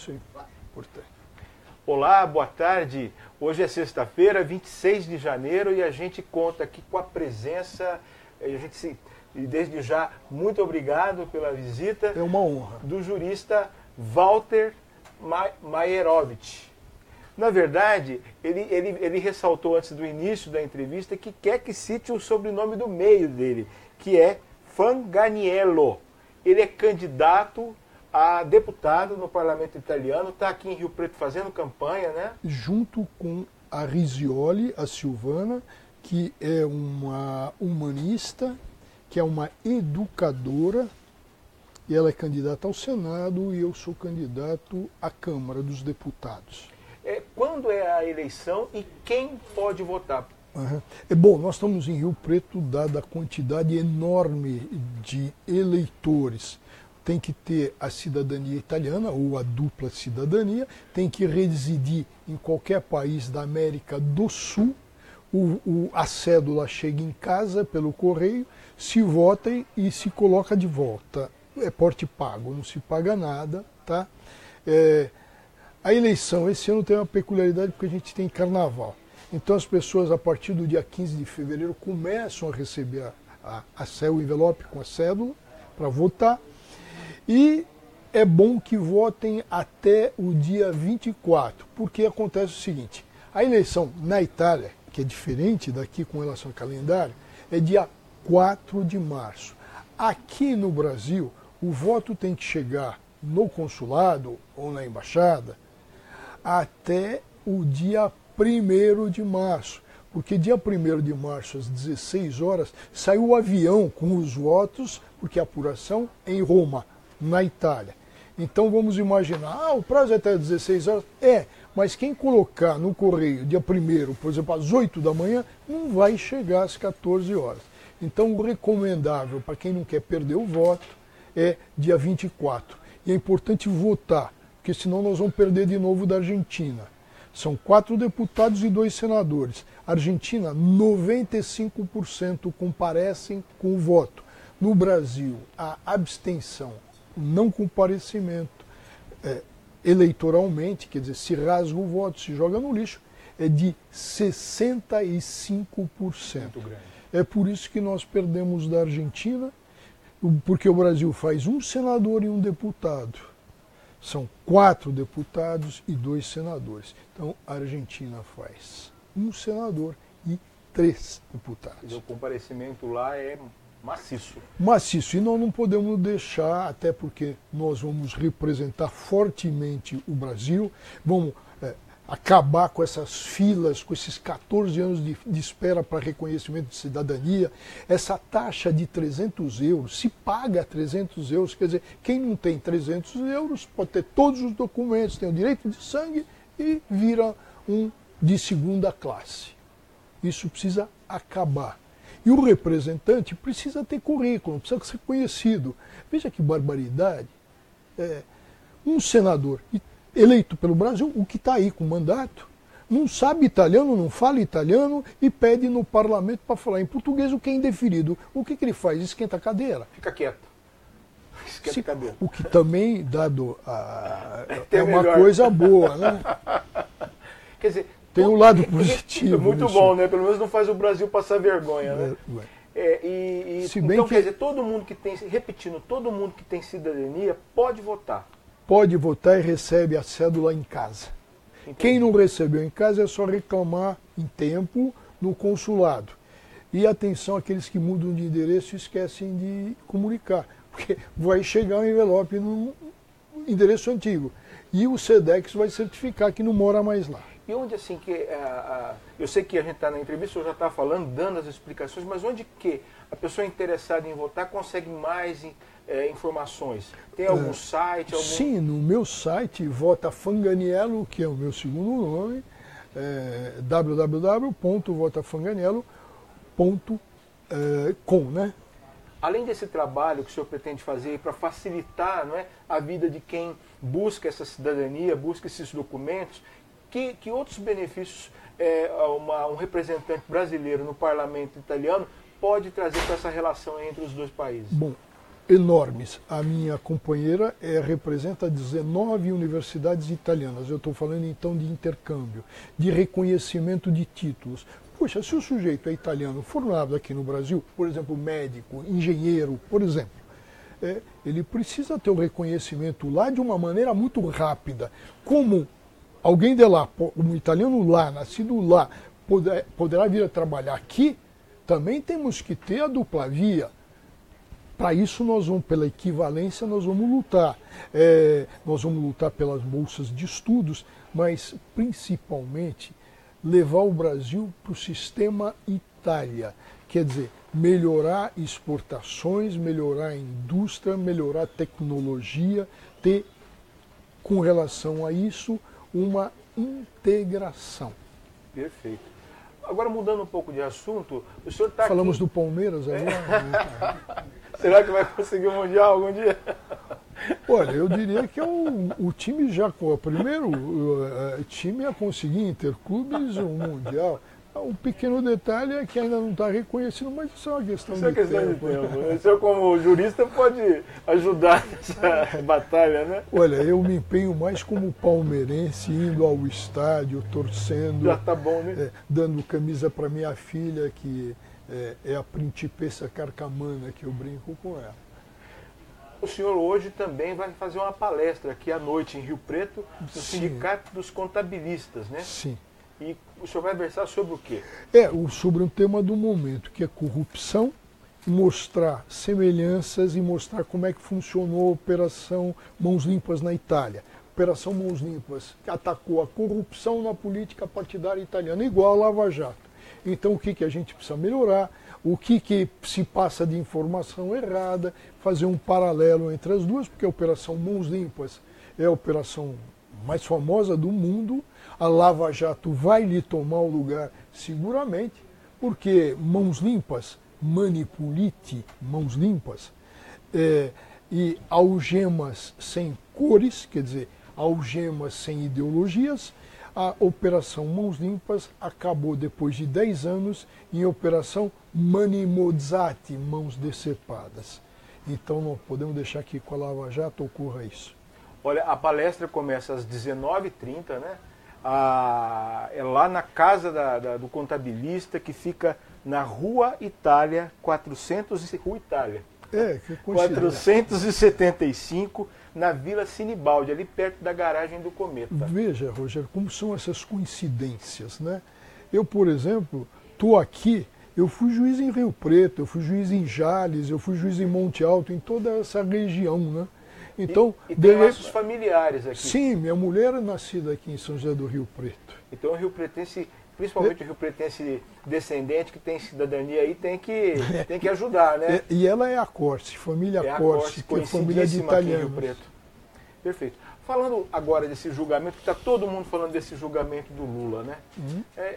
Sim, importante. Olá, boa tarde. Hoje é sexta-feira, 26 de janeiro, e a gente conta aqui com a presença, e desde já, muito obrigado pela visita. É uma honra. Do jurista Walter Maierovitch. Na verdade, ele ressaltou antes do início da entrevista que quer que cite o sobrenome do meio dele, que é Fanganiello. Ele é candidato a deputado no parlamento italiano, está aqui em Rio Preto fazendo campanha, né? Junto com a Risioli, a Silvana, que é uma humanista, que é uma educadora, e ela é candidata ao Senado e eu sou candidato à Câmara dos Deputados. Quando é a eleição e quem pode votar? Bom, nós estamos em Rio Preto, dada a quantidade enorme de eleitores. Tem que ter a cidadania italiana, ou a dupla cidadania, tem que residir em qualquer país da América do Sul, a cédula chega em casa pelo correio, se vota e se coloca de volta. É porte pago, não se paga nada, tá? A eleição esse ano tem uma peculiaridade porque a gente tem carnaval. Então as pessoas, a partir do dia 15 de fevereiro, começam a receber o envelope com a cédula para votar. E é bom que votem até o dia 24, porque acontece o seguinte: a eleição na Itália, que é diferente daqui com relação ao calendário, é dia 4 de março. Aqui no Brasil, o voto tem que chegar no consulado ou na embaixada até o dia 1º de março, porque dia 1º de março, às 16 horas, saiu o avião com os votos, porque a apuração é em Roma, na Itália. Então vamos imaginar, o prazo é até 16 horas, mas quem colocar no correio dia 1º, por exemplo, às 8 da manhã, não vai chegar às 14 horas. Então o recomendável para quem não quer perder o voto é dia 24. E é importante votar, porque senão nós vamos perder de novo da Argentina. São 4 deputados e 2 senadores. Argentina, 95% comparecem com o voto. No Brasil, a abstenção, o não comparecimento eleitoralmente, quer dizer, se rasga o voto, se joga no lixo, é de 65%. Muito grande. É por isso que nós perdemos da Argentina, porque o Brasil faz um senador e um deputado. São 4 deputados e 2 senadores. Então, a Argentina faz um senador e 3 deputados. O comparecimento lá é maciço. Maciço. E nós não podemos deixar, até porque nós vamos representar fortemente o Brasil, vamos acabar com essas filas, com esses 14 anos de espera para reconhecimento de cidadania, essa taxa de 300 euros, se paga 300 euros, quer dizer, quem não tem 300 euros pode ter todos os documentos, tem o direito de sangue e vira um de segunda classe. Isso precisa acabar. E o representante precisa ter currículo, precisa ser conhecido. Veja que barbaridade. Um senador eleito pelo Brasil, o que está aí com mandato, não sabe italiano, não fala italiano e pede no parlamento para falar em português o que é indeferido. O que ele faz? Esquenta a cadeira. Fica quieto. Esquenta a cadeira. O que também, dado é uma coisa boa, né? Quer dizer, tem um lado positivo. É muito bom, né? Pelo menos não faz o Brasil passar vergonha, né? Então, quer dizer, todo mundo que tem, repetindo, todo mundo que tem cidadania pode votar. Pode votar e recebe a cédula em casa. Entendi. Quem não recebeu em casa é só reclamar em tempo no consulado. E atenção àqueles que mudam de endereço e esquecem de comunicar, porque vai chegar um envelope no endereço antigo. E o SEDEX vai certificar que não mora mais lá. E onde assim que... eu sei que a gente está na entrevista, eu já está falando, dando as explicações, mas onde que a pessoa interessada em votar consegue mais informações? Tem algum site? Sim, no meu site, Vota Fanganiello, que é o meu segundo nome, www.votafanganiello.com, né? Além desse trabalho que o senhor pretende fazer para facilitar, não é, a vida de quem busca essa cidadania, busca esses documentos, que outros benefícios um representante brasileiro no parlamento italiano pode trazer para essa relação entre os dois países? Bom, enormes. A minha companheira representa 19 universidades italianas. Eu estou falando então de intercâmbio, de reconhecimento de títulos. Poxa, se o sujeito é italiano, formado aqui no Brasil, por exemplo, médico, engenheiro, por exemplo, ele precisa ter o reconhecimento lá de uma maneira muito rápida. Como alguém de lá, um italiano lá, nascido lá, poderá vir a trabalhar aqui, também temos que ter a dupla via. Para isso, nós vamos, pela equivalência, nós vamos lutar. Nós vamos lutar pelas bolsas de estudos, mas principalmente levar o Brasil para o sistema Itália. Quer dizer, melhorar exportações, melhorar a indústria, melhorar a tecnologia, ter, com relação a isso, uma integração. Perfeito. Agora, mudando um pouco de assunto, o senhor está aqui... Falamos do Palmeiras agora, né? Será que vai conseguir o Mundial algum dia? Olha, eu diria que é o time já, o primeiro time a conseguir interclubes o Mundial. Um pequeno detalhe é que ainda não está reconhecido, mas isso é uma questão de tempo. O senhor, como jurista, pode ajudar nessa batalha, né? Olha, eu me empenho mais como palmeirense, indo ao estádio, torcendo. Já tá bom, né? Dando camisa para minha filha, que é a principessa carcamana, que eu brinco com ela. O senhor hoje também vai fazer uma palestra aqui à noite em Rio Preto, no Sindicato dos Contabilistas, né? Sim. E o senhor vai versar sobre o quê? Sobre um tema do momento, que é corrupção, mostrar semelhanças e mostrar como é que funcionou a Operação Mãos Limpas na Itália. Operação Mãos Limpas, que atacou a corrupção na política partidária italiana, igual a Lava Jato. Então, o que a gente precisa melhorar, o que se passa de informação errada, fazer um paralelo entre as duas, porque a Operação Mãos Limpas é a operação mais famosa do mundo. A Lava Jato vai lhe tomar o lugar seguramente, porque mãos limpas, manipulite, mãos limpas, e algemas sem cores, quer dizer, algemas sem ideologias. A Operação Mãos Limpas acabou depois de 10 anos em Operação Mani Mozzati, mãos decepadas. Então não podemos deixar que com a Lava Jato ocorra isso. Olha, a palestra começa às 19h30, né? É lá na casa do contabilista, que fica na Rua Itália, Rua Itália. Que 475, na Vila Sinibaldi, ali perto da garagem do Cometa. Veja, Rogério, como são essas coincidências, né? Eu, por exemplo, estou aqui, eu fui juiz em Rio Preto, eu fui juiz em Jales, eu fui juiz em Monte Alto, em toda essa região, né? Então, e tem nossos familiares aqui. Sim, minha mulher é nascida aqui em São José do Rio Preto. Então o Rio Pretense, principalmente o Rio Pretense descendente, que tem cidadania aí, tem que ajudar, né? E ela é a Corse, família Corse, que é família de italianos. Rio Preto. Perfeito. Falando agora desse julgamento, que está todo mundo falando desse julgamento do Lula, né?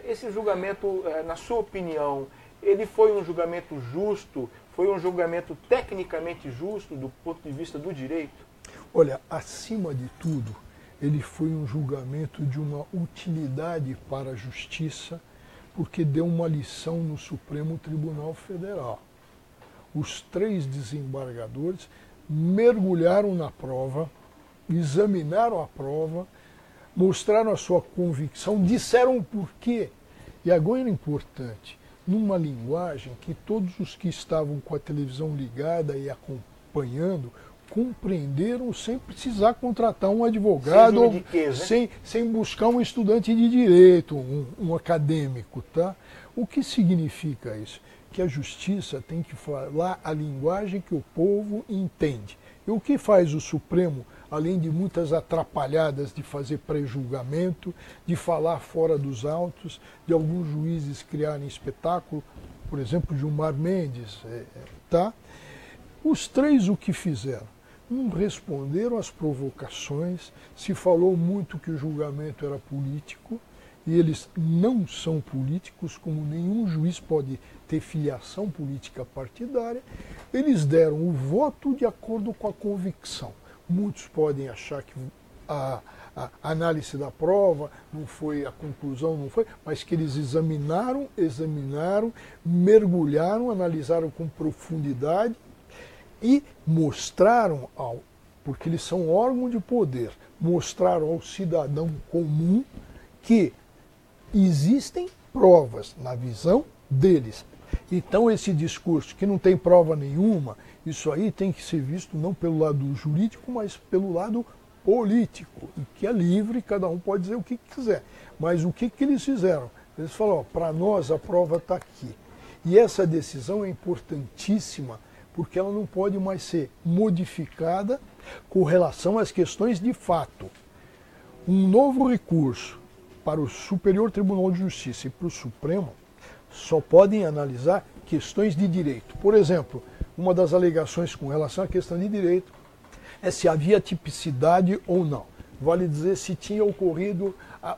Esse julgamento, na sua opinião, ele foi um julgamento justo? Foi um julgamento tecnicamente justo do ponto de vista do direito? Olha, acima de tudo, ele foi um julgamento de uma utilidade para a justiça, porque deu uma lição no Supremo Tribunal Federal. Os 3 desembargadores mergulharam na prova, examinaram a prova, mostraram a sua convicção, disseram o porquê. E agora é importante, numa linguagem que todos os que estavam com a televisão ligada e acompanhando compreenderam, sem precisar contratar um advogado, sem buscar um estudante de direito, um acadêmico, tá? O que significa isso? Que a justiça tem que falar a linguagem que o povo entende. E o que faz o Supremo, além de muitas atrapalhadas de fazer pré-julgamento, de falar fora dos autos, de alguns juízes criarem espetáculo, por exemplo, Gilmar Mendes, tá? Os 3 o que fizeram? Não responderam às provocações, se falou muito que o julgamento era político, e eles não são políticos, como nenhum juiz pode ter filiação política partidária. Eles deram o voto de acordo com a convicção. Muitos podem achar que a análise da prova não foi, a conclusão não foi, mas que eles examinaram, mergulharam, analisaram com profundidade, E mostraram, porque eles são órgão de poder, mostraram ao cidadão comum que existem provas na visão deles. Então esse discurso que não tem prova nenhuma, isso aí tem que ser visto não pelo lado jurídico, mas pelo lado político, e que é livre, cada um pode dizer o que quiser. Mas o que eles fizeram? Eles falaram, para nós a prova está aqui. E essa decisão é importantíssima, porque ela não pode mais ser modificada com relação às questões de fato. Um novo recurso para o Superior Tribunal de Justiça e para o Supremo só podem analisar questões de direito. Por exemplo, uma das alegações com relação à questão de direito é se havia tipicidade ou não. Vale dizer se tinha ocorrido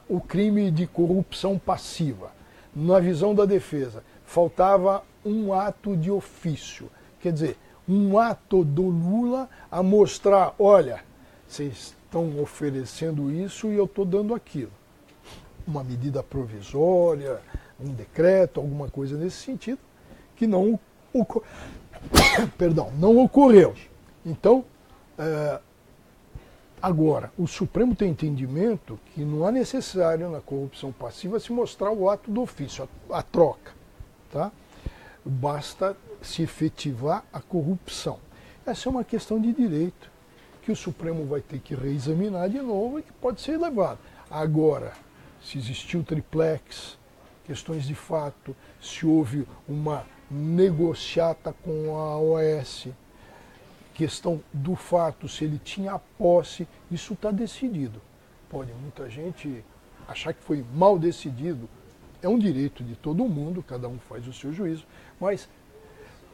o crime de corrupção passiva. Na visão da defesa, faltava um ato de ofício. Quer dizer, um ato do Lula a mostrar, olha, vocês estão oferecendo isso e eu estou dando aquilo. Uma medida provisória, um decreto, alguma coisa nesse sentido, que não ocorreu. Então, agora, o Supremo tem entendimento que não é necessário na corrupção passiva se mostrar o ato do ofício, a troca. Tá? Basta se efetivar a corrupção. Essa é uma questão de direito que o Supremo vai ter que reexaminar de novo e que pode ser elevado. Agora, se existiu triplex, questões de fato, se houve uma negociata com a OAS, questão do fato, se ele tinha posse, isso está decidido. Pode muita gente achar que foi mal decidido, é um direito de todo mundo, cada um faz o seu juízo, mas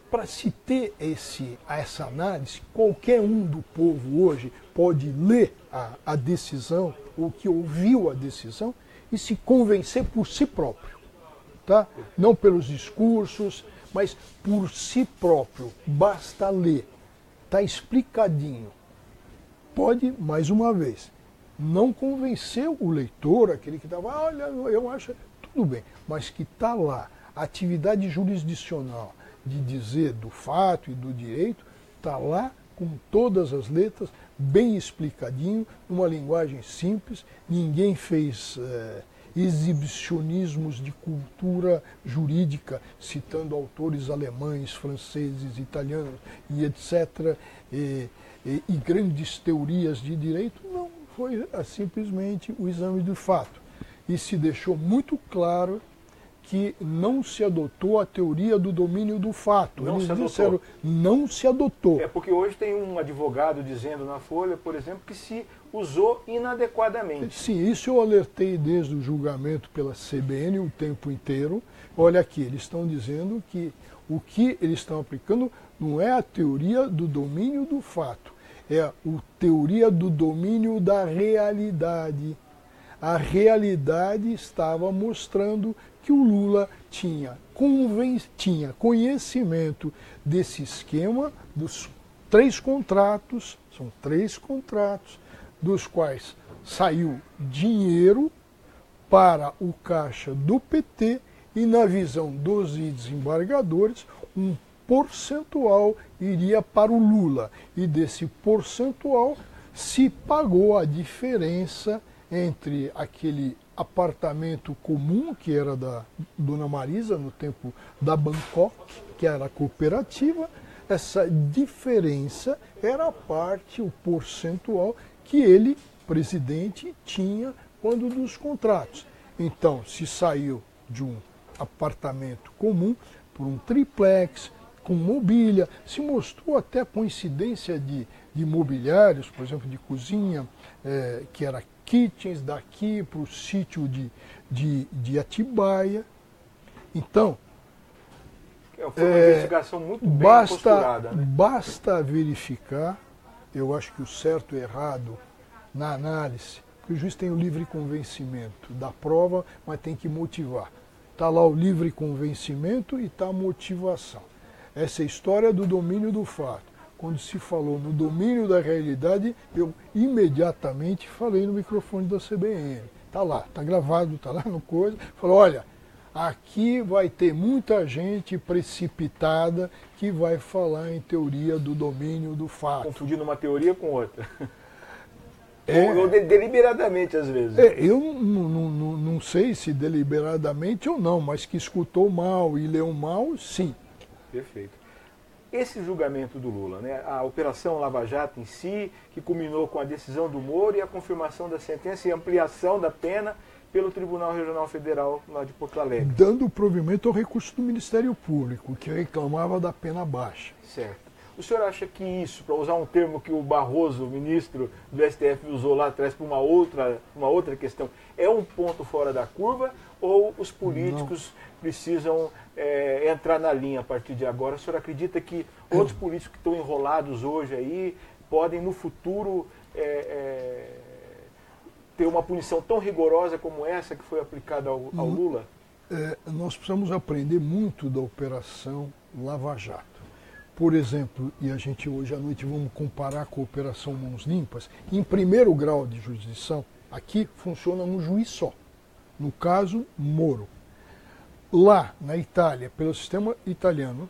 para se ter essa análise, qualquer um do povo hoje pode ler a decisão, ou que ouviu a decisão, e se convencer por si próprio. Tá? Não pelos discursos, mas por si próprio. Basta ler. Está explicadinho. Pode, mais uma vez, não convencer o leitor, aquele que estava, olha, eu acho, tudo bem, mas que está lá, a atividade jurisdicional de dizer do fato e do direito, está lá com todas as letras, bem explicadinho, numa linguagem simples, ninguém fez exibicionismos de cultura jurídica, citando autores alemães, franceses, italianos e etc., e grandes teorias de direito, não, foi simplesmente o exame do fato. E se deixou muito claro que não se adotou a teoria do domínio do fato. Eles disseram, não se adotou. É porque hoje tem um advogado dizendo na Folha, por exemplo, que se usou inadequadamente. Sim, isso eu alertei desde o julgamento pela CBN o tempo inteiro. Olha aqui, eles estão dizendo que o que eles estão aplicando não é a teoria do domínio do fato, é a teoria do domínio da realidade. A realidade estava mostrando que o Lula tinha conhecimento desse esquema dos 3 contratos, são 3 contratos, dos quais saiu dinheiro para o caixa do PT e, na visão dos desembargadores, um percentual iria para o Lula. E desse percentual se pagou a diferença entre aquele apartamento comum, que era da Dona Marisa, no tempo da Bangkok, que era a cooperativa. Essa diferença era a parte, o percentual, que ele, presidente, tinha quando dos contratos. Então, se saiu de um apartamento comum por um triplex, com mobília, se mostrou até a coincidência de mobiliários, por exemplo, de cozinha, que era kitchens daqui para o sítio de Atibaia. Então, foi uma investigação muito bem posturada, né? Basta verificar, eu acho que o certo e o errado na análise, porque o juiz tem o livre convencimento da prova, mas tem que motivar. Está lá o livre convencimento e está a motivação. Essa é a história do domínio do fato. Quando se falou no domínio da realidade, eu imediatamente falei no microfone da CBN. Está lá, está gravado, está lá no coisa. Falou, olha, aqui vai ter muita gente precipitada que vai falar em teoria do domínio do fato. Confundindo uma teoria com outra. É, Deliberadamente, às vezes. eu não sei se deliberadamente ou não, mas que escutou mal e leu mal, sim. Perfeito. Esse julgamento do Lula, né, a Operação Lava Jato em si, que culminou com a decisão do Moro e a confirmação da sentença e ampliação da pena pelo Tribunal Regional Federal lá de Porto Alegre. Dando provimento ao recurso do Ministério Público, que reclamava da pena baixa. Certo. O senhor acha que isso, para usar um termo que o Barroso, o ministro do STF, usou lá atrás para uma outra questão, é um ponto fora da curva ou os políticos precisam entrar na linha a partir de agora? O senhor acredita que outros políticos que estão enrolados hoje aí podem, no futuro, ter uma punição tão rigorosa como essa que foi aplicada ao Lula? Nós precisamos aprender muito da Operação Lava Jato. Por exemplo, e a gente hoje à noite vamos comparar com a Operação Mãos Limpas, em primeiro grau de jurisdição, aqui funciona um juiz só. No caso, Moro. Lá, na Itália, pelo sistema italiano,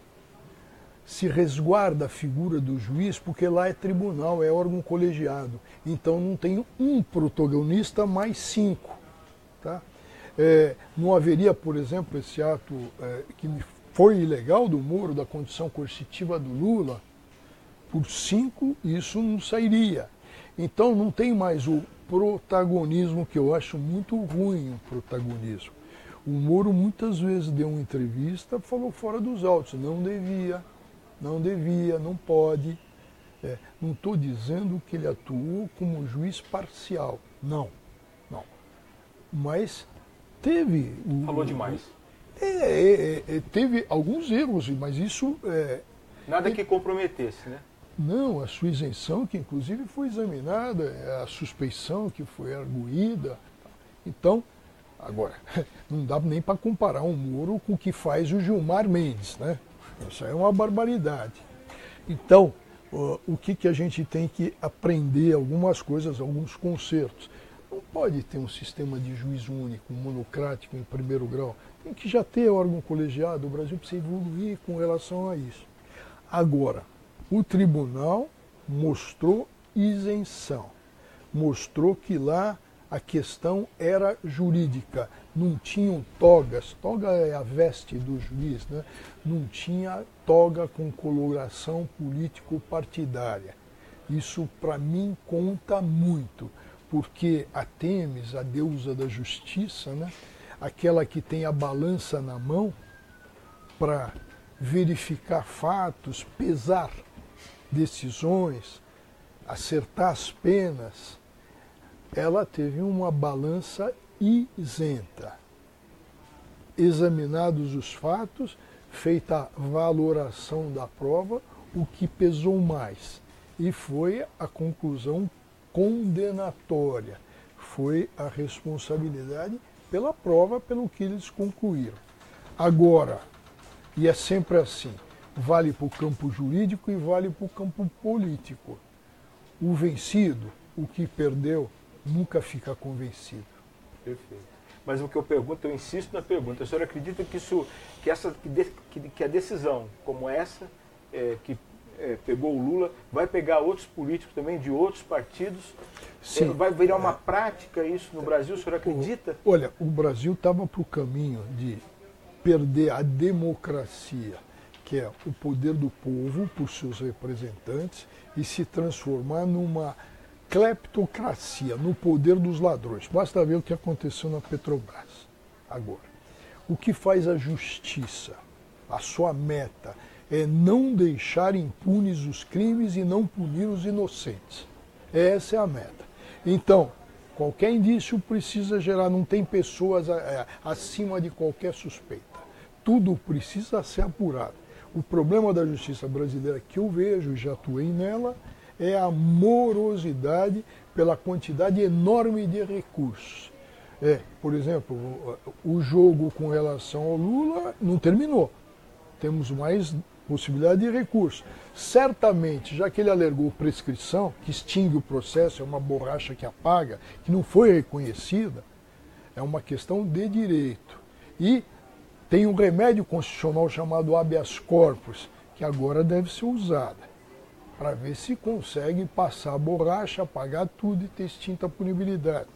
se resguarda a figura do juiz porque lá é tribunal, é órgão colegiado. Então não tem um protagonista mais 5. Tá? Não haveria, por exemplo, esse ato que foi ilegal do Moro, da condição coercitiva do Lula, por 5 isso não sairia. Então não tem mais o protagonismo, que eu acho muito ruim o protagonismo. O Moro muitas vezes deu uma entrevista, falou fora dos autos, não devia, não pode. Não estou dizendo que ele atuou como juiz parcial, não. Mas teve... Falou demais. Teve alguns erros, mas isso... Nada que comprometesse, né? Não, a sua isenção, que inclusive foi examinada, a suspeição que foi arguída. Então, agora, não dá nem para comparar o Moro com o que faz o Gilmar Mendes, né? Isso é uma barbaridade. Então, o que a gente tem que aprender, algumas coisas, alguns concertos. Não pode ter um sistema de juiz único, monocrático, em primeiro grau. Tem que já ter órgão colegiado. O Brasil precisa evoluir com relação a isso. Agora, o tribunal mostrou isenção. Mostrou que lá a questão era jurídica. Não tinham togas. Toga é a veste do juiz, né? Não tinha toga com coloração político-partidária. Isso, para mim, conta muito. Porque a Têmis, a deusa da justiça, né? Aquela que tem a balança na mão para verificar fatos, pesar decisões, acertar as penas, ela teve uma balança isenta. Examinados os fatos, feita a valoração da prova, o que pesou mais. E foi a conclusão condenatória. Foi a responsabilidade pela prova, pelo que eles concluíram. Agora, e é sempre assim, vale para o campo jurídico e vale para o campo político. O vencido, o que perdeu, nunca fica convencido. Perfeito. Mas o que eu pergunto, eu insisto na pergunta, o senhor acredita que a decisão como essa, que pegou o Lula, vai pegar outros políticos também de outros partidos? Sim. Vai virar uma prática isso no Brasil? O senhor acredita? Olha, o Brasil estava para o caminho de perder a democracia, que é o poder do povo por seus representantes, e se transformar numa cleptocracia, no poder dos ladrões. Basta ver o que aconteceu na Petrobras agora. O que faz a justiça? A sua meta é não deixar impunes os crimes e não punir os inocentes. Essa é a meta. Então, qualquer indício precisa gerar, não tem pessoas acima de qualquer suspeita. Tudo precisa ser apurado. O problema da justiça brasileira que eu vejo, já atuei nela, é a morosidade pela quantidade enorme de recursos. Por exemplo, o jogo com relação ao Lula não terminou. Temos mais possibilidade de recurso. Certamente, já que ele alegou prescrição, que extingue o processo, é uma borracha que apaga, que não foi reconhecida, é uma questão de direito. E Tem um remédio constitucional chamado habeas corpus, que agora deve ser usado para ver se consegue passar a borracha, apagar tudo e ter extinta a punibilidade.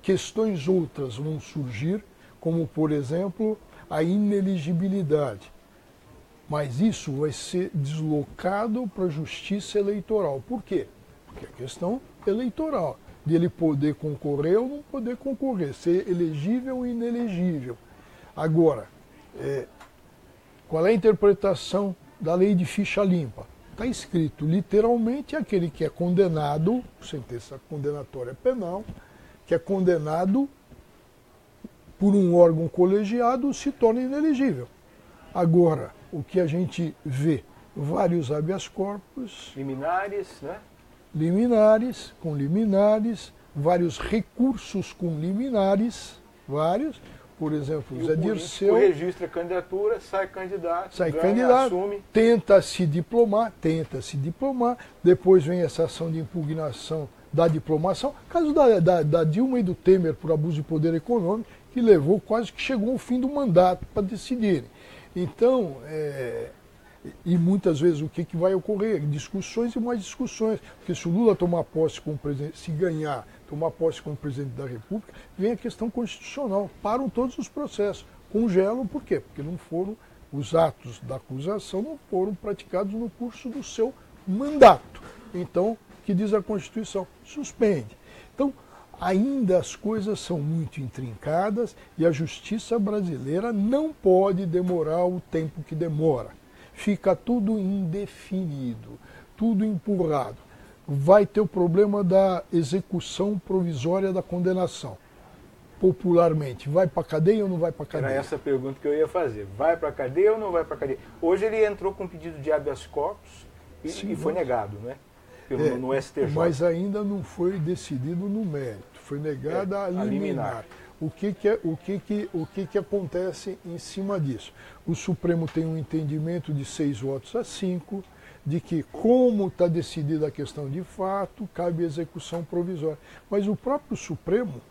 Questões outras vão surgir, como, por exemplo, a ineligibilidade. Mas isso vai ser deslocado para a justiça eleitoral. Por quê? Porque é questão eleitoral, de ele poder concorrer ou não poder concorrer, ser elegível ou inelegível. Agora, qual é a interpretação da lei de ficha limpa? Está escrito literalmente aquele que é condenado, sentença condenatória penal, que é condenado por um órgão colegiado se torna inelegível. Agora, o que a gente vê, vários habeas corpus, liminares, né? Liminares, vários recursos com liminares, vários. Por exemplo, Zé Dirceu registra a candidatura, sai candidato, assume. Tenta se diplomar, depois vem essa ação de impugnação da diplomação, caso da Dilma e do Temer por abuso de poder econômico, que levou, quase que chegou ao fim do mandato para decidirem. Então, e muitas vezes o que vai ocorrer? Discussões e mais discussões, porque se o Lula tomar posse como presidente, se ganhar, tomar posse como presidente da República, vem a questão constitucional, param todos os processos, congelam, por quê? Porque não foram, os atos da acusação não foram praticados no curso do seu mandato. Então, o que diz a Constituição? Suspende. Então, ainda as coisas são muito intrincadas e a justiça brasileira não pode demorar o tempo que demora. Fica tudo indefinido, tudo empurrado. Vai ter o problema da execução provisória da condenação. Popularmente, vai para cadeia ou não vai para cadeia? Era essa a pergunta que eu ia fazer. Vai para cadeia ou não vai para cadeia? Hoje ele entrou com um pedido de habeas corpus e foi negado, né? No STJ. Mas ainda não foi decidido no mérito, foi negada a liminar. O que acontece em cima disso? O Supremo tem um entendimento de 6 votos a 5, de que, como está decidida a questão de fato, cabe execução provisória. Mas o próprio Supremo,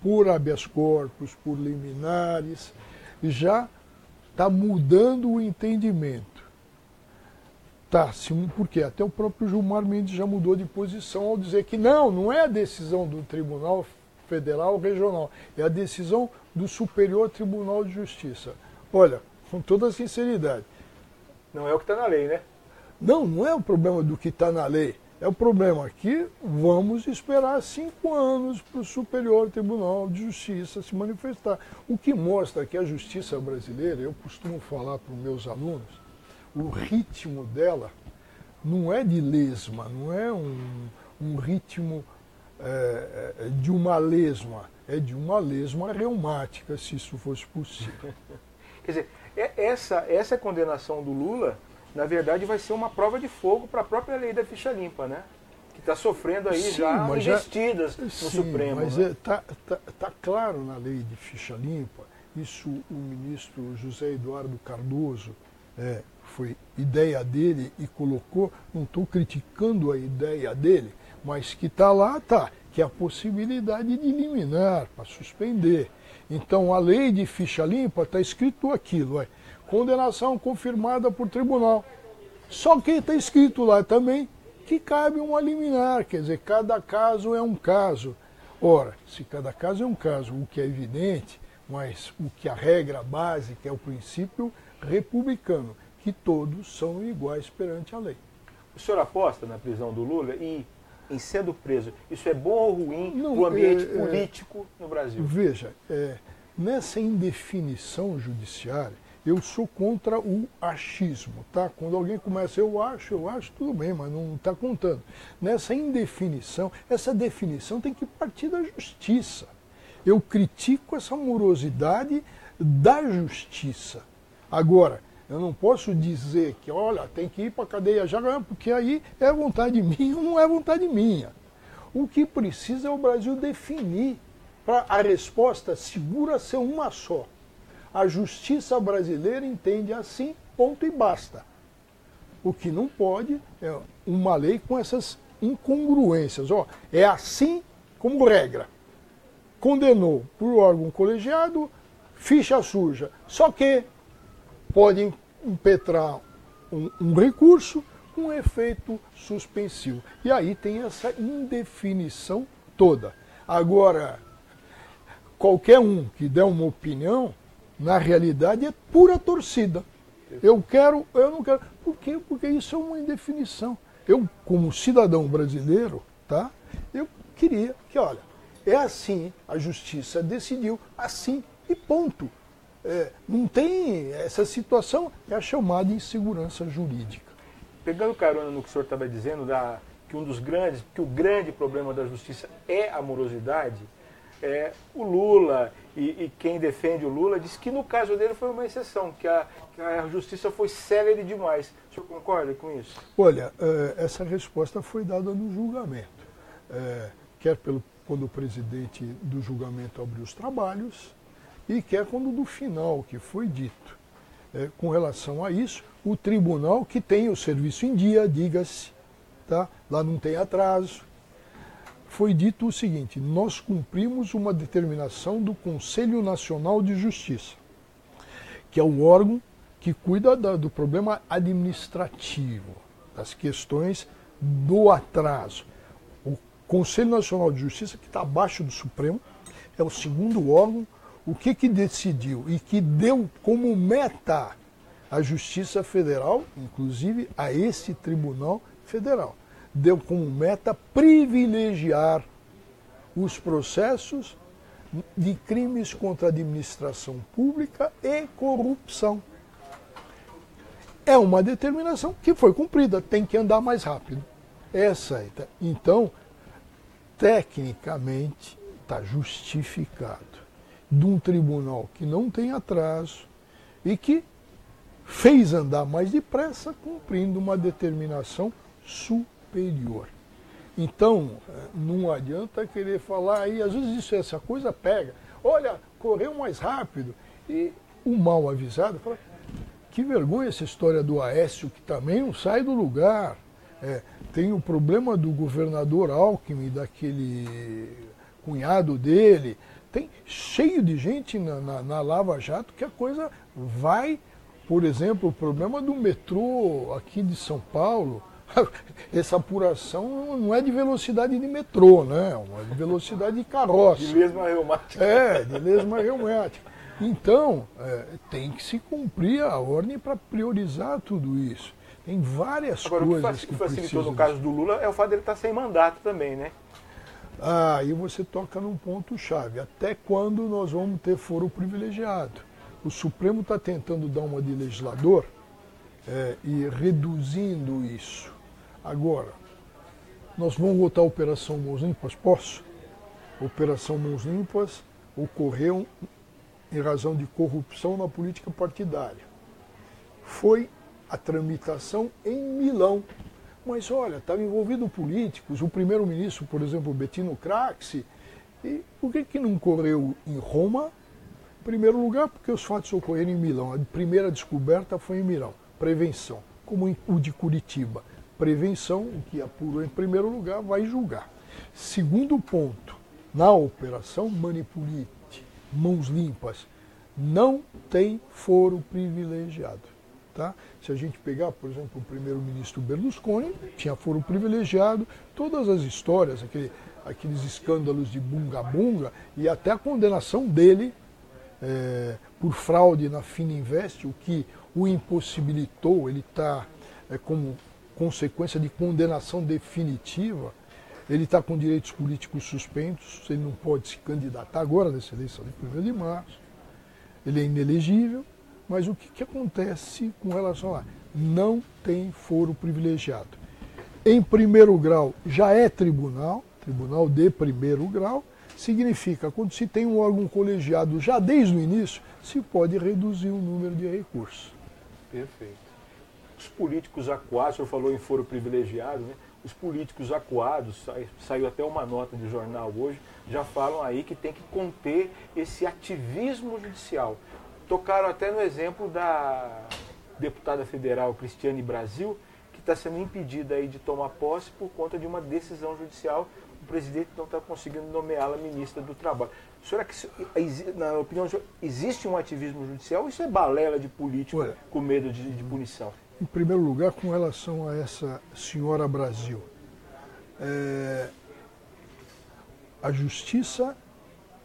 por habeas corpus, por liminares, já está mudando o entendimento. Tá, sim, porque até o próprio Gilmar Mendes já mudou de posição ao dizer que não é a decisão do Tribunal Federal ou Regional, é a decisão do Superior Tribunal de Justiça. Olha, com toda a sinceridade. Não é o que está na lei, né? Não é o problema do que está na lei. É o problema que vamos esperar 5 anos para o Superior Tribunal de Justiça se manifestar. O que mostra que a justiça brasileira, eu costumo falar para os meus alunos, o ritmo dela não é de lesma, não é um ritmo de uma lesma, é de uma lesma reumática, se isso fosse possível. Quer dizer, essa condenação do Lula, na verdade, vai ser uma prova de fogo para a própria lei da ficha limpa, né? Que está sofrendo aí investidas no Supremo. Mas né? Tá claro na lei de ficha limpa, isso o ministro José Eduardo Cardoso foi ideia dele e colocou, não estou criticando a ideia dele, mas que está lá, que é a possibilidade de liminar, para suspender. Então, a lei de ficha limpa está escrito aquilo, condenação confirmada por tribunal. Só que está escrito lá também que cabe uma liminar, quer dizer, cada caso é um caso. Ora, se cada caso é um caso, o que é evidente, mas o que a regra básica é o princípio republicano, que todos são iguais perante a lei. O senhor aposta na prisão do Lula e em sendo preso, isso é bom ou ruim para o ambiente político no Brasil? Veja, nessa indefinição judiciária, eu sou contra o achismo, tá? Quando alguém começa, eu acho, tudo bem, mas não está contando. Nessa indefinição, essa definição tem que partir da justiça. Eu critico essa morosidade da justiça. Agora, eu não posso dizer que, olha, tem que ir para a cadeia já, porque aí é vontade minha ou não é vontade minha. O que precisa é o Brasil definir para a resposta segura ser uma só. A justiça brasileira entende assim, ponto e basta. O que não pode é uma lei com essas incongruências. É assim como regra. Condenou por órgão colegiado, ficha suja. Só que pode impetrar um recurso com efeito suspensivo. E aí tem essa indefinição toda. Agora, qualquer um que der uma opinião, na realidade é pura torcida. Eu quero, eu não quero. Por quê? Porque isso é uma indefinição. Eu, como cidadão brasileiro, tá? Eu queria que, olha, é assim, a justiça decidiu, assim e ponto. Não tem essa situação, é a chamada insegurança jurídica. Pegando carona no que o senhor estava dizendo, que o grande problema da justiça é a morosidade, o Lula e quem defende o Lula diz que no caso dele foi uma exceção, que a justiça foi célere demais. O senhor concorda com isso? Olha, essa resposta foi dada no julgamento. Quer quando o presidente do julgamento abriu os trabalhos e quer quando do final, que foi dito. Com relação a isso, o tribunal, que tem o serviço em dia, diga-se, tá? Lá não tem atraso, foi dito o seguinte: nós cumprimos uma determinação do Conselho Nacional de Justiça, que é o órgão que cuida do problema administrativo, das questões do atraso. O Conselho Nacional de Justiça, que está abaixo do Supremo, é o segundo órgão. O que decidiu e que deu como meta a Justiça Federal, inclusive a esse Tribunal Federal, deu como meta privilegiar os processos de crimes contra a administração pública e corrupção. É uma determinação que foi cumprida, tem que andar mais rápido. Então, tecnicamente, está justificado de um tribunal que não tem atraso e que fez andar mais depressa, cumprindo uma determinação superior. Então, não adianta querer falar aí, às vezes essa coisa pega, olha, correu mais rápido, e o mal avisado fala, que vergonha essa história do Aécio, que também não sai do lugar. Tem o problema do governador Alckmin, daquele cunhado dele, tem cheio de gente na Lava Jato que a coisa vai, por exemplo, o problema do metrô aqui de São Paulo, essa apuração não é de velocidade de metrô, né? É de velocidade de carroça. De lesma reumática. De lesma reumática. Então, tem que se cumprir a ordem para priorizar tudo isso. Tem várias coisas o que facilitou no caso do Lula é o fato dele estar sem mandato também, né? Aí você toca num ponto-chave. Até quando nós vamos ter foro privilegiado? O Supremo está tentando dar uma de legislador e reduzindo isso. Agora, nós vamos votar a Operação Mãos Limpas? Posso? A Operação Mãos Limpas ocorreu em razão de corrupção na política partidária. Foi a tramitação em Milão. Mas olha, estavam envolvidos políticos, o primeiro-ministro, por exemplo, Bettino Craxi, e por que não correu em Roma? Em primeiro lugar, porque os fatos ocorreram em Milão. A primeira descoberta foi em Milão, prevenção, como o de Curitiba. Prevenção, o que apurou em primeiro lugar, vai julgar. Segundo ponto, na operação Manipulite, Mãos Limpas, não tem foro privilegiado. Tá? Se a gente pegar, por exemplo, o primeiro-ministro Berlusconi, tinha foro privilegiado, todas as histórias, aqueles escândalos de bunga-bunga, e até a condenação dele por fraude na Fininvest, o que o impossibilitou, ele está como consequência de condenação definitiva, ele está com direitos políticos suspensos, ele não pode se candidatar agora nessa eleição de 1º de março, ele é inelegível. Mas o que acontece com relação a não tem foro privilegiado? Em primeiro grau já é tribunal de primeiro grau, significa quando se tem um órgão colegiado já desde o início, se pode reduzir o número de recursos. Perfeito. Os políticos acuados, o senhor falou em foro privilegiado, né? Os políticos acuados, saiu até uma nota de jornal hoje, já falam aí que tem que conter esse ativismo judicial. Tocaram até no exemplo da deputada federal Cristiane Brasil, que está sendo impedida aí de tomar posse por conta de uma decisão judicial. O presidente não está conseguindo nomeá-la ministra do Trabalho. Será que, na opinião do senhor, existe um ativismo judicial ou isso é balela de político com medo de punição? Em primeiro lugar, com relação a essa senhora Brasil, a justiça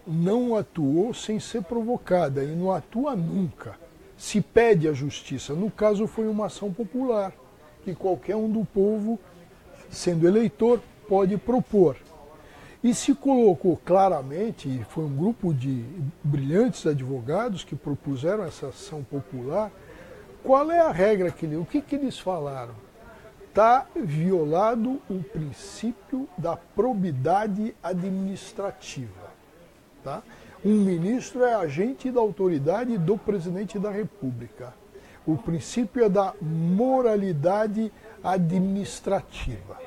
não atuou sem ser provocada e não atua nunca. Se pede a justiça. No caso, foi uma ação popular, que qualquer um do povo, sendo eleitor, pode propor. E se colocou claramente, e foi um grupo de brilhantes advogados que propuseram essa ação popular, qual é a regra o que eles falaram? Está violado o princípio da probidade administrativa. Tá? Um ministro é agente da autoridade do presidente da República. O princípio é da moralidade administrativa.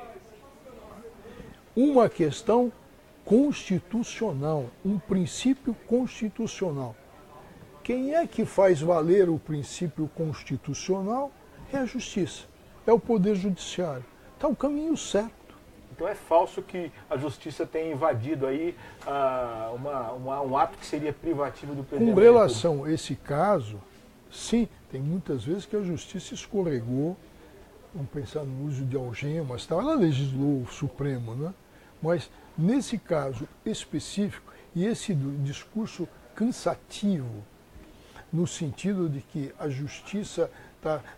Uma questão constitucional, um princípio constitucional. Quem é que faz valer o princípio constitucional? É a justiça, é o poder judiciário. Está o caminho certo. Então é falso que a justiça tenha invadido aí um ato que seria privativo do presidente. Com relação a esse caso, sim, tem muitas vezes que a justiça escorregou, vamos pensar no uso de algemas, tal. Ela legislou o Supremo, né? Mas nesse caso específico, e esse discurso cansativo, no sentido de que a justiça,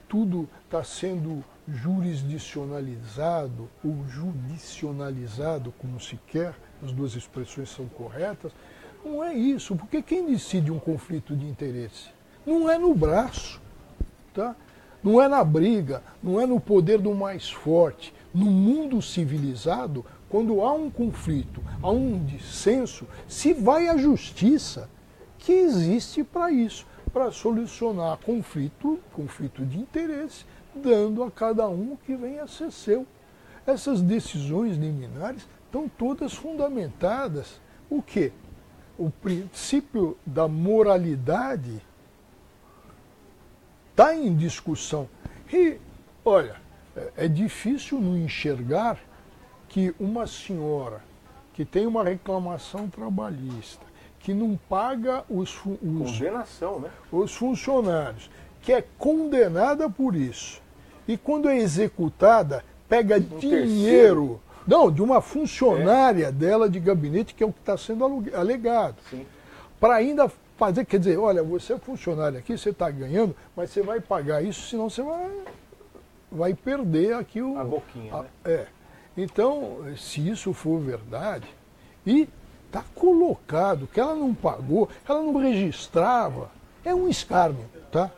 tudo está sendo jurisdicionalizado ou judicializado, como se quer, as duas expressões são corretas, não é isso, porque quem decide um conflito de interesse? Não é no braço, tá? Não é na briga, não é no poder do mais forte. No mundo civilizado, quando há um conflito, há um dissenso, se vai à justiça, que existe para isso, para solucionar conflito de interesse, dando a cada um o que vem a ser seu. Essas decisões liminares estão todas fundamentadas. O quê? O princípio da moralidade está em discussão. E, olha, é difícil não enxergar que uma senhora que tem uma reclamação trabalhista, que não paga condenação, né? Os funcionários, que é condenada por isso, e quando é executada, pega dinheiro de uma funcionária dela de gabinete, que é o que está sendo alegado, para ainda fazer, quer dizer, olha, você é funcionário aqui, você está ganhando, mas você vai pagar isso, senão você vai perder aqui a boquinha, né? Então, se isso for verdade, e está colocado que ela não pagou, ela não registrava, é um escárnio, tá?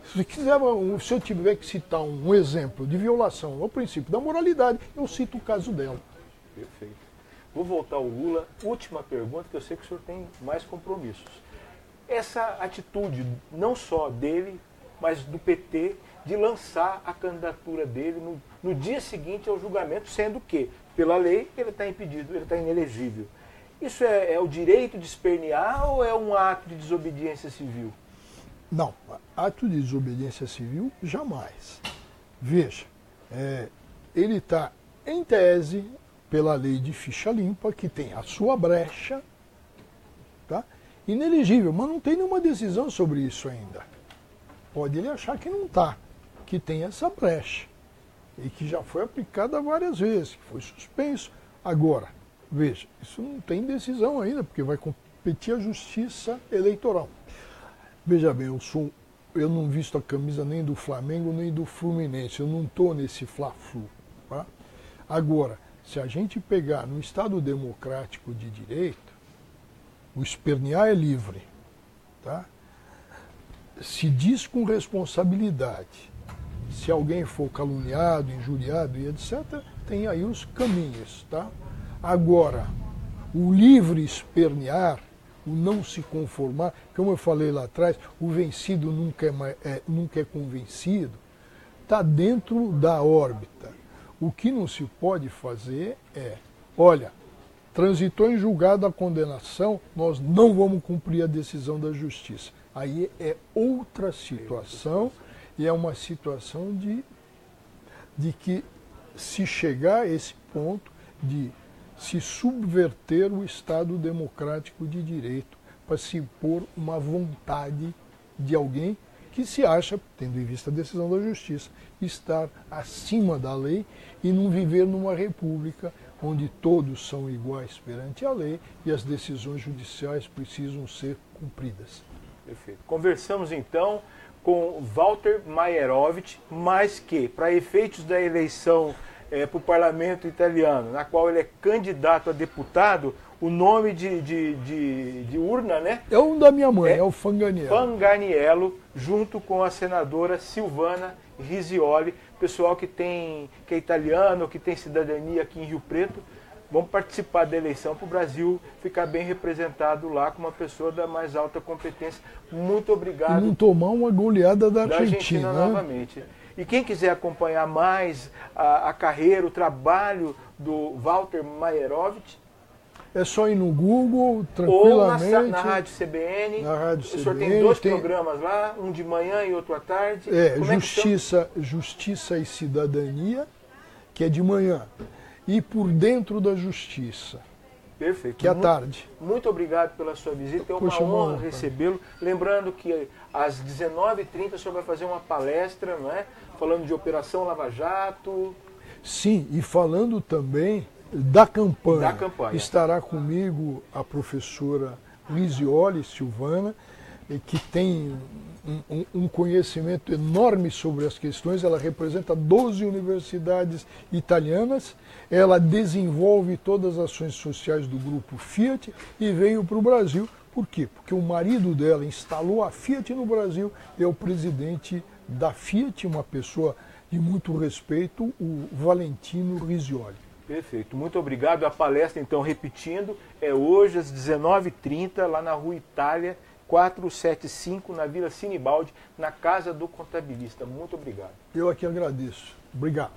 Se eu tiver que citar um exemplo de violação ao princípio da moralidade, eu cito o caso dela. Perfeito. Vou voltar ao Lula. Última pergunta, que eu sei que o senhor tem mais compromissos. Essa atitude, não só dele, mas do PT, de lançar a candidatura dele no dia seguinte ao julgamento, sendo que, pela lei, ele está impedido, ele está inelegível. Isso é o direito de espernear ou é um ato de desobediência civil? Não, ato de desobediência civil, jamais. Veja, ele está, em tese, pela lei de ficha limpa, que tem a sua brecha, tá? Inelegível, mas não tem nenhuma decisão sobre isso ainda. Pode ele achar que não está, que tem essa brecha, e que já foi aplicada várias vezes, que foi suspenso. Agora, veja, isso não tem decisão ainda, porque vai competir a justiça eleitoral. Veja bem, eu não visto a camisa nem do Flamengo nem do Fluminense, eu não estou nesse Fla-Flu. Tá? Agora, se a gente pegar no Estado democrático de direito, o espernear é livre. Tá? Se diz com responsabilidade. Se alguém for caluniado, injuriado e etc., tem aí os caminhos. Tá? Agora, o livre espernear, o não se conformar, como eu falei lá atrás, o vencido nunca é convencido, está dentro da órbita. O que não se pode fazer olha, transitou em julgado a condenação, nós não vamos cumprir a decisão da justiça. Aí é outra situação, e é uma situação de de que se chegar a esse ponto de se subverter o Estado democrático de direito para se impor uma vontade de alguém que se acha, tendo em vista a decisão da justiça, estar acima da lei e não viver numa república onde todos são iguais perante a lei e as decisões judiciais precisam ser cumpridas. Perfeito. Conversamos então com Walter Maierovitch, mas que, para efeitos da eleição para o parlamento italiano, na qual ele é candidato a deputado, o nome de urna, né? É um da minha mãe, é o Fanganiello. Fanganiello, junto com a senadora Silvana Risioli, pessoal que é italiano, que tem cidadania aqui em Rio Preto, vão participar da eleição para o Brasil ficar bem representado lá com uma pessoa da mais alta competência. Muito obrigado. E não tomar uma goleada da Argentina novamente. E quem quiser acompanhar mais a carreira, o trabalho do Walter Maierovitch, é só ir no Google, tranquilamente. Ou na Rádio CBN. Na Rádio CBN. O senhor tem dois programas lá, um de manhã e outro à tarde. Justiça e Cidadania, que é de manhã. E Por Dentro da Justiça, perfeito, que é à tarde. Muito obrigado pela sua visita, é uma honra recebê-lo. Lembrando que às 19h30 o senhor vai fazer uma palestra, não é? Falando de Operação Lava Jato. Sim, e falando também da campanha. Da campanha. Estará comigo a professora Risioli Silvana, que tem um conhecimento enorme sobre as questões. Ela representa 12 universidades italianas, ela desenvolve todas as ações sociais do grupo Fiat e veio para o Brasil. Por quê? Porque o marido dela instalou a Fiat no Brasil, é o presidente da Fiat, uma pessoa de muito respeito, o Valentino Risioli. Perfeito, muito obrigado. A palestra, então, repetindo, é hoje às 19h30, lá na Rua Itália, 475, na Vila Sinibaldi, na Casa do Contabilista. Muito obrigado. Eu aqui agradeço. Obrigado.